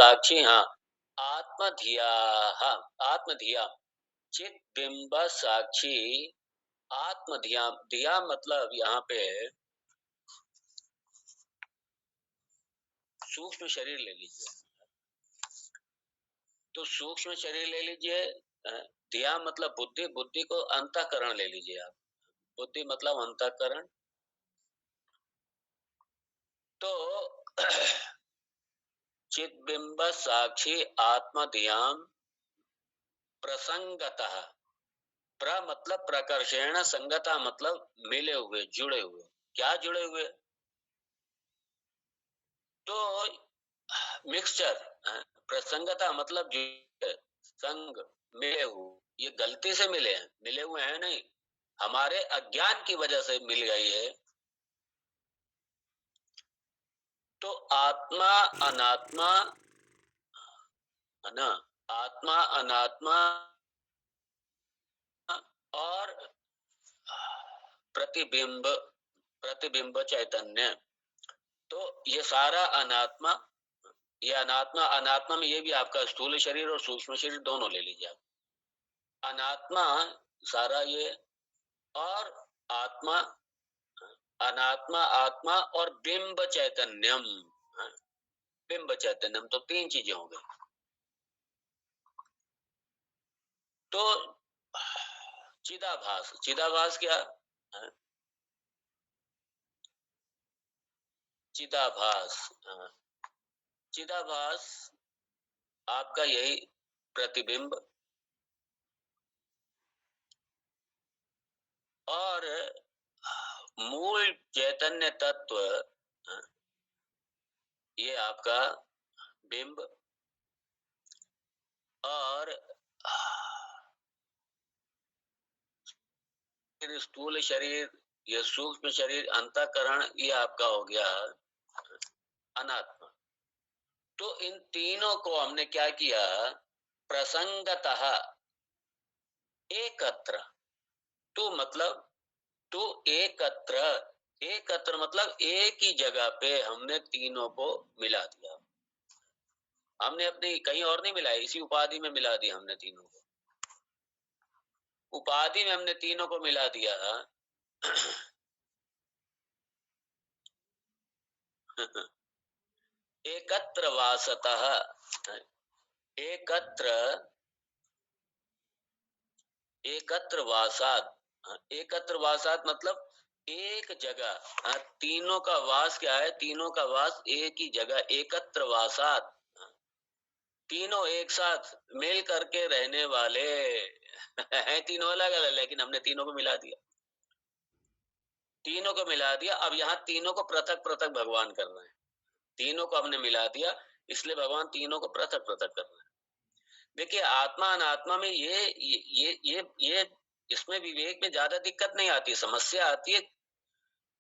साक्षी, हाँ, आत्मधिया, आत्मधिया, चित बिंब साक्षी आत्मधिया। धिया मतलब यहाँ पे सूक्ष्म शरीर ले लीजिए, तो सूक्ष्म शरीर ले लीजिए। धिया मतलब बुद्धि, बुद्धि को अंतःकरण ले लीजिए आप, बुद्धि मतलब अंतःकरण। तो चिद्बिंब साक्षी आत्मधियाम प्रसंगतः, प्र मतलब प्रकर्षेण, संगता मतलब मिले हुए, जुड़े हुए। क्या जुड़े हुए? तो मिक्सचर, प्रसंगता मतलब संग, मिले हुए। ये गलती से मिले हैं, मिले हुए हैं नहीं, हमारे अज्ञान की वजह से मिल गई है। तो आत्मा अनात्मा है ना, आत्मा अनात्मा और प्रतिबिंब, प्रतिबिंब चैतन्य, तो ये सारा अनात्मा, ये अनात्मा, अनात्मा में ये भी आपका स्थूल शरीर और सूक्ष्म शरीर दोनों ले लीजिए आप। अनात्मा सारा ये, और आत्मा, अनात्मा, आत्मा और बिंब चैतन्यम, बिंब चैतन्यम, तो तीन चीजें हो गई। तो चिदाभास, चिदाभास क्या? चिदाभास, चिदाभास आपका यही प्रतिबिंब और मूल चैतन्य तत्व, ये आपका बिंब, और स्थूल शरीर, ये सूक्ष्म शरीर, अंतःकरण, ये आपका हो गया अनात्मा। तो इन तीनों को हमने क्या किया? प्रसंगतः एकत्र, तो मतलब तो एकत्र, एकत्र मतलब एक ही जगह पे हमने तीनों को मिला दिया। हमने अपनी कहीं और नहीं मिलाया, इसी उपाधि में मिला दिया हमने तीनों को, उपाधि में हमने तीनों को मिला दिया। एकत्र वासतः, एकत्र, एकत्र वासात, एकत्र वासात मतलब एक जगह, तीनों का वास क्या है? तीनों का वास एक ही जगह, एकत्र वासात, तीनों एक साथ मिल करके रहने वाले हैं। तीनों अलग अलग, लेकिन हमने तीनों को मिला दिया, तीनों को मिला दिया। अब यहाँ तीनों को पृथक पृथक भगवान कर रहे हैं, तीनों को हमने मिला दिया, इसलिए भगवान तीनों को पृथक पृथक कर रहे हैं। देखिए आत्मा अनात्मा में ये इसमें विवेक में ज्यादा दिक्कत नहीं आती, समस्या आती है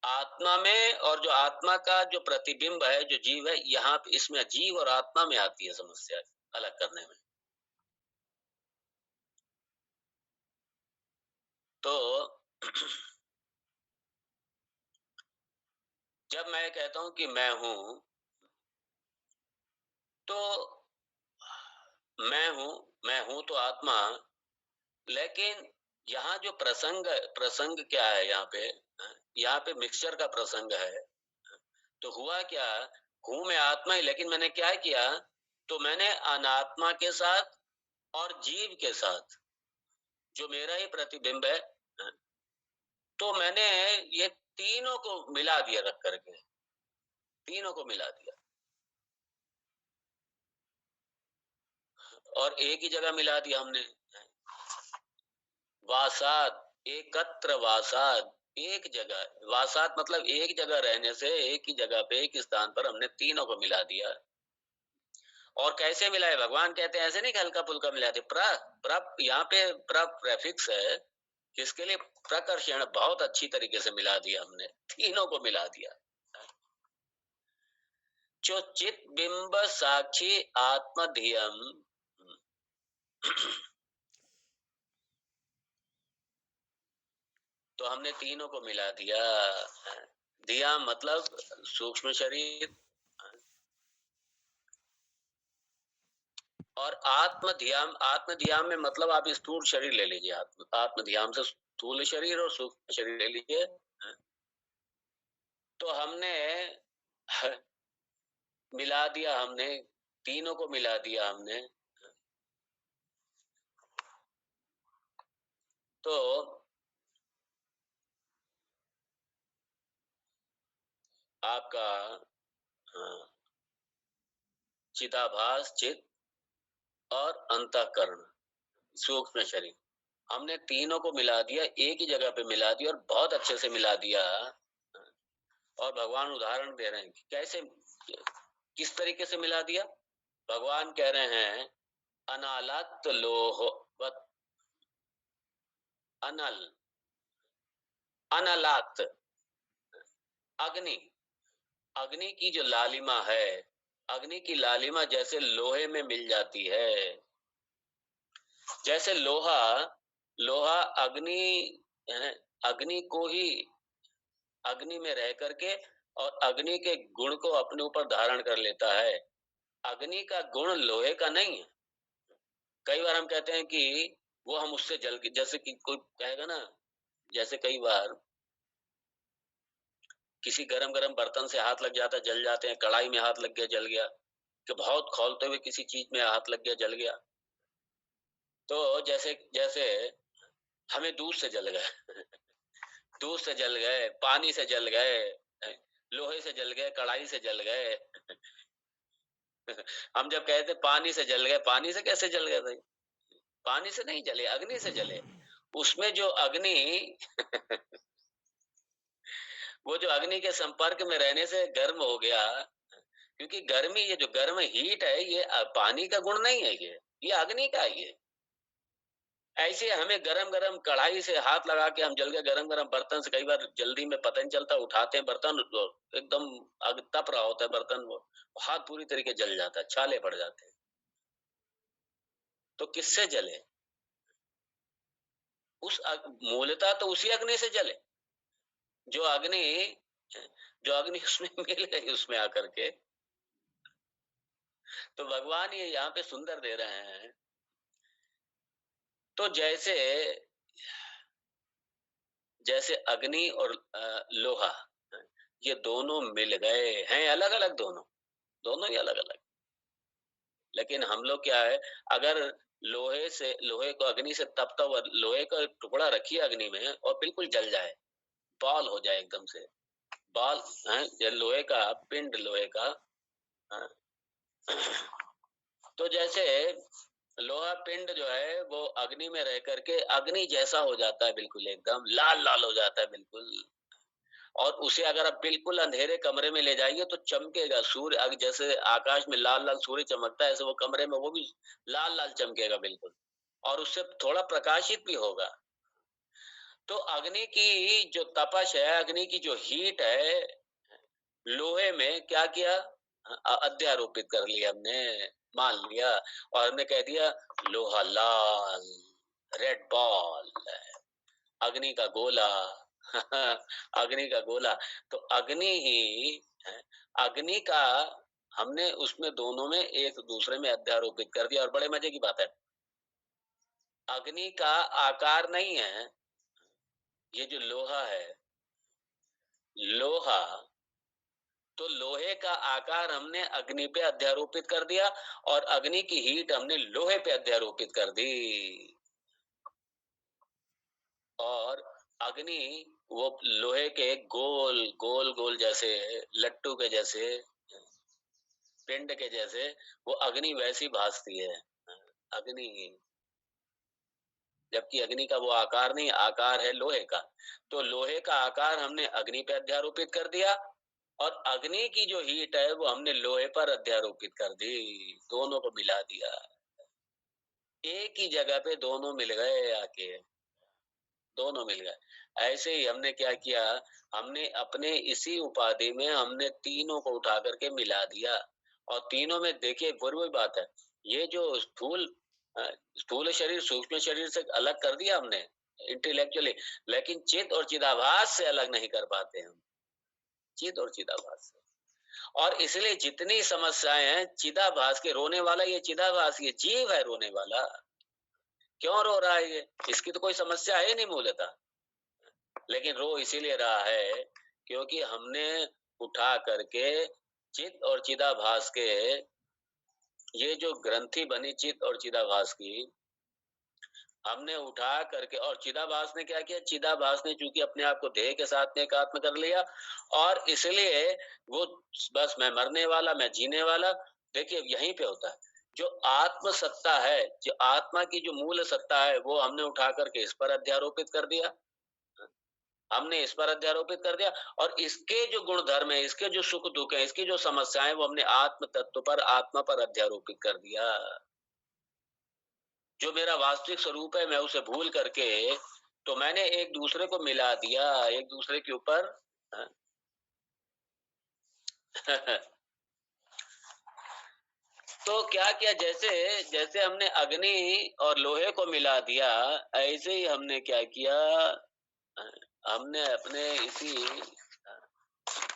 आत्मा में, और जो आत्मा का जो प्रतिबिंब है, जो जीव है, यहाँ इसमें जीव और आत्मा में आती है समस्या अलग करने में। तो जब मैं कहता हूं कि मैं हूं, तो मैं हूं तो आत्मा, लेकिन यहाँ जो प्रसंग, प्रसंग क्या है यहाँ पे मिक्सचर का प्रसंग है। तो हुआ क्या, हूं मैं आत्मा ही, लेकिन मैंने क्या किया? तो मैंने अनात्मा के साथ और जीव के साथ, जो मेरा ही प्रतिबिंब है, तो मैंने ये तीनों को मिला दिया, रख करके तीनों को मिला दिया, और एक ही जगह मिला दिया हमने। वासात, एकत्र वासात, एक जगह, वासात मतलब एक जगह रहने से, एक ही जगह पे एक स्थान पर हमने तीनों को मिला दिया। और कैसे मिलाए? भगवान कहते हैं ऐसे नहीं कि हल्का फुल्का मिला दे, यहाँ पे प्रेफिक्स है, किसके लिए? प्रकर्षण, बहुत अच्छी तरीके से मिला दिया हमने, तीनों को मिला दिया। जो चित बिंब साक्षी आत्मधियम, तो हमने तीनों को मिला दिया। दिया मतलब सूक्ष्म शरीर, और आत्म ध्यान में मतलब आप स्थूल शरीर ले लीजिए, आत्म ध्यान से स्थूल शरीर और सूक्ष्म शरीर ले लीजिए। तो हमने मिला दिया, हमने तीनों को मिला दिया हमने। तो आपका चिदाभास, चित और अंतःकरण, सूक्ष्म शरीर, हमने तीनों को मिला दिया, एक ही जगह पे मिला दिया और बहुत अच्छे से मिला दिया। और भगवान उदाहरण दे रहे हैं कि कैसे, किस तरीके से मिला दिया। भगवान कह रहे हैं अनालत लोहवत, अनल, अनलात, अग्नि, अग्नि की जो लालिमा है, अग्नि की लालिमा जैसे लोहे में मिल जाती है, जैसे लोहा, लोहा अग्नि, अग्नि को ही, अग्नि में रह करके और अग्नि के गुण को अपने ऊपर धारण कर लेता है। अग्नि का गुण लोहे का नहीं है। कई बार हम कहते हैं कि वो हम उससे जल के, जैसे कि कोई कहेगा ना, जैसे कई बार किसी गरम गरम बर्तन से हाथ लग जाता है, जल जाते हैं, कढ़ाई में हाथ लग गया जल गया, कि बहुत खौलते हुए किसी चीज में हाथ लग गया जल गया। तो जैसे जैसे हमें दूध से जल गए दूध से जल गए, पानी से जल गए, लोहे से जल गए, कढ़ाई से जल गए हम जब कहते पानी से जल गए, पानी से कैसे जल गए भाई? पानी से नहीं जले, अग्नि से जले। उसमें जो अग्नि वो जो अग्नि के संपर्क में रहने से गर्म हो गया, क्योंकि गर्मी, ये जो गर्म हीट है, ये पानी का गुण नहीं है, ये अग्नि का है। ये ऐसे हमें गरम गरम कढ़ाई से हाथ लगा के हम जल गए, गरम गरम बर्तन से कई बार जल्दी में पता नहीं चलता, उठाते हैं बर्तन, एकदम आग तप रहा होता है बर्तन, वो हाथ पूरी तरीके जल जाता है, छाले पड़ जाते हैं। तो किससे जले? उस मूलतः तो उसी अग्नि से जले, जो अग्नि, जो अग्नि उसमें मिल गई उसमें आकर के। तो भगवान ये यहाँ पे सुंदर दे रहे हैं। तो जैसे जैसे अग्नि और लोहा, ये दोनों मिल गए हैं, अलग अलग दोनों, दोनों ही अलग अलग। लेकिन हम लोग क्या है, अगर लोहे से, लोहे को अग्नि से तपता हुआ लोहे का टुकड़ा रखिए अग्नि में और बिल्कुल जल जाए, बॉल हो जाए एकदम से, बॉल है, ये लोहे का पिंड, लोहे का। हाँ। तो जैसे लोहा पिंड जो है वो अग्नि में रह करके अग्नि जैसा हो जाता है, बिल्कुल एकदम लाल लाल हो जाता है बिल्कुल। और उसे अगर आप बिल्कुल अंधेरे कमरे में ले जाइए तो चमकेगा, सूर्य जैसे आकाश में लाल लाल सूर्य चमकता है, ऐसे वो कमरे में वो भी लाल लाल चमकेगा बिल्कुल, और उससे थोड़ा प्रकाशित भी होगा। तो अग्नि की जो तपश है, अग्नि की जो हीट है, लोहे में क्या किया, अध्यारोपित कर लिया हमने, मान लिया, और हमने कह दिया लोहा लाल, रेड बॉल, अग्नि का गोला अग्नि का गोला। तो अग्नि ही है, अग्नि का हमने उसमें दोनों में एक दूसरे में अध्यारोपित कर दिया। और बड़े मजे की बात है, अग्नि का आकार नहीं है, ये जो लोहा है, लोहा, तो लोहे का आकार हमने अग्नि पे अध्यारोपित कर दिया और अग्नि की हीट हमने लोहे पे अध्यारोपित कर दी। और अग्नि वो लोहे के गोल गोल गोल जैसे, लट्टू के जैसे, पिंड के जैसे, वो अग्नि वैसी भासती है, अग्नि। जबकि अग्नि का वो आकार नहीं, आकार है लोहे का। तो लोहे का आकार हमने अग्नि पे अध्यारोपित कर दिया और अग्नि की जो हीट है वो हमने लोहे पर अध्यारोपित कर दी, दोनों को मिला दिया, एक ही जगह पे दोनों मिल गए आके, दोनों मिल गए। ऐसे ही हमने क्या किया, हमने अपने इसी उपाधि में हमने तीनों को उठा करके मिला दिया। और तीनों में देखिए वही बात है, ये जो स्थूल शरीर सूक्ष्म शरीर से अलग कर दिया हमने इंटेलेक्चुअली, लेकिन चित और चिदाभास से अलग नहीं कर पाते हम, चित और चिदाभास से। और इसलिए जितनी समस्याएं हैं, चिदाभास के, रोने वाला ये चिदाभास, ये जीव है रोने वाला। क्यों रो रहा है ये? इसकी तो कोई समस्या है नहीं मूलतः, लेकिन रो इसीलिए रहा है क्योंकि हमने उठा करके चित और चिदाभास के, ये जो ग्रंथि बनी चित और चिदाभास की, हमने उठा करके, और चिदाभास ने क्या किया? चिदाभास ने चूंकि अपने आप को देह के साथ में एकात्म कर लिया, और इसलिए वो बस मैं मरने वाला, मैं जीने वाला। देखिए यहीं पे होता है, जो आत्म सत्ता है, जो आत्मा की जो मूल सत्ता है, वो हमने उठा करके इस पर अध्यारोपित कर दिया। हमने इस पर अध्यारोपित कर दिया, और इसके जो गुण धर्म है, इसके जो सुख दुख है, इसकी जो समस्याएं, वो हमने आत्म तत्व पर, आत्मा पर अध्यारोपित कर दिया। जो मेरा वास्तविक स्वरूप है, मैं उसे भूल करके, तो मैंने एक दूसरे को मिला दिया, एक दूसरे के ऊपर। तो क्या किया? जैसे जैसे हमने अग्नि और लोहे को मिला दिया, ऐसे ही हमने क्या किया? हमने अपने इसी,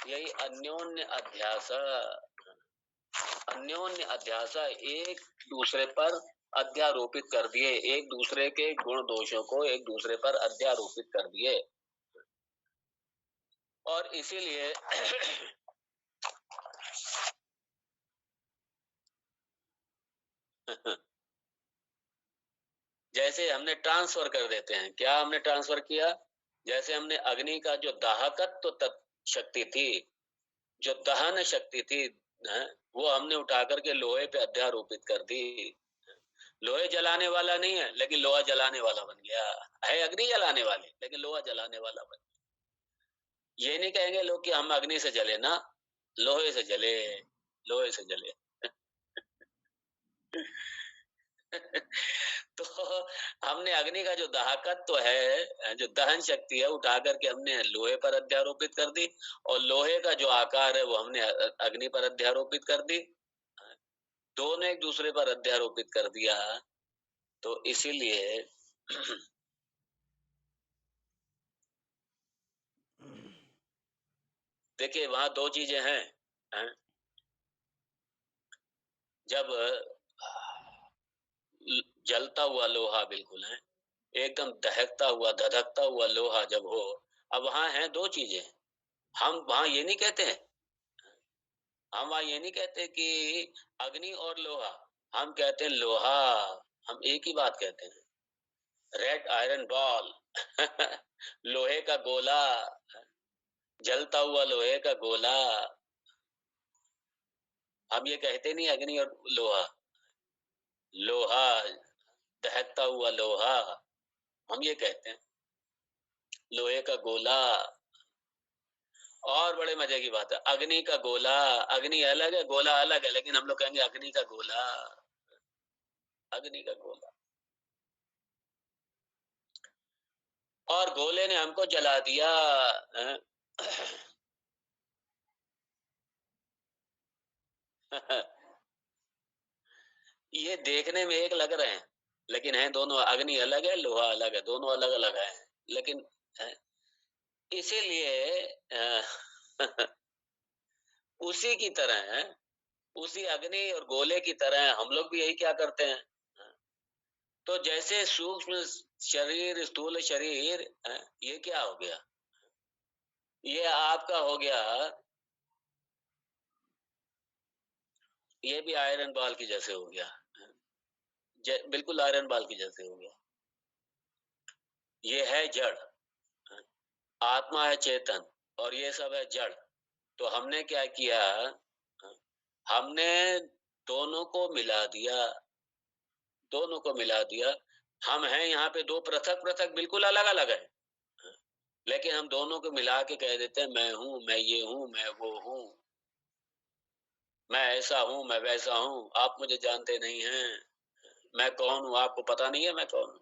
यही अन्योन्य अध्यास, अन्योन्य अध्यास एक दूसरे पर अध्यारोपित कर दिए, एक दूसरे के गुण दोषों को एक दूसरे पर अध्यारोपित कर दिए। और इसीलिए जैसे हमने ट्रांसफर कर देते हैं, क्या हमने ट्रांसफर किया? जैसे हमने अग्नि का जो दाहकत्व शक्ति थी, जो दहन शक्ति थी, वो हमने उठा करके लोहे पे अध्यारोपित कर दी। लोहे जलाने वाला नहीं है, लेकिन लोहा जलाने वाला बन गया है। अग्नि जलाने वाले, लेकिन लोहा जलाने वाला बन गया। ये नहीं कहेंगे लोग कि हम अग्नि से जले ना, लोहे से जले, लोहे से जले। तो हमने अग्नि का जो दाहकत्व है, जो दहन शक्ति है, उठा करके हमने लोहे पर अध्यारोपित कर दी, और लोहे का जो आकार है, वो हमने अग्नि पर अध्यारोपित कर दी। दोनों एक दूसरे पर अध्यारोपित कर दिया। तो इसीलिए देखिए वहां दो चीजें हैं। जब जलता हुआ लोहा बिल्कुल है, एकदम दहकता हुआ, धधकता हुआ लोहा जब हो, अब वहां है दो चीजें। हम वहां ये नहीं कहते हैं, हम वहां ये नहीं कहते कि अग्नि और लोहा, हम कहते हैं लोहा। हम एक ही बात कहते हैं, रेड आयरन बॉल। लोहे का गोला, जलता हुआ लोहे का गोला। हम ये कहते नहीं अग्नि और लोहा, लोहा, दहकता हुआ लोहा, हम ये कहते हैं लोहे का गोला। और बड़े मजे की बात है, अग्नि का गोला, अग्नि अलग है, गोला अलग है, लेकिन हम लोग कहेंगे अग्नि का गोला, अग्नि का गोला। और गोले ने हमको जला दिया। ये देखने में एक लग रहे हैं, लेकिन है दोनों, अग्नि अलग है, लोहा अलग है, दोनों अलग अलग है, लेकिन इसीलिए उसी की तरह, उसी अग्नि और गोले की तरह हम लोग भी यही क्या करते हैं। तो जैसे सूक्ष्म शरीर, स्थूल शरीर, ये क्या हो गया? ये आपका हो गया, ये भी आयरन बॉल की जैसे हो गया, बिल्कुल आयरन बॉल की जैसे हो गया। ये है जड़, आत्मा है चेतन, और ये सब है जड़। तो हमने क्या किया? हमने दोनों को मिला दिया, दोनों को मिला दिया। हम हैं यहाँ पे दो पृथक पृथक, बिल्कुल अलग अलग है, लेकिन हम दोनों को मिला के कह देते हैं मैं हूं, मैं ये हूं, मैं वो हूं, मैं ऐसा हूं, मैं वैसा हूं, आप मुझे जानते नहीं हैं, मैं कौन हूं आपको पता नहीं है मैं कौन हूं।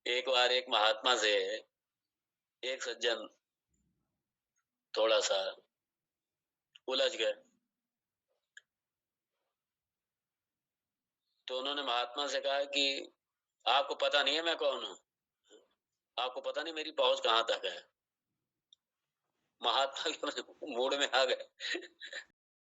एक बार एक महात्मा से एक सज्जन थोड़ा सा उलझ गए, तो उन्होंने महात्मा से कहा कि आपको पता नहीं है मैं कौन हूं, आपको पता नहीं मेरी पहुंच कहाँ तक है। महात्मा के मूड में आ गए।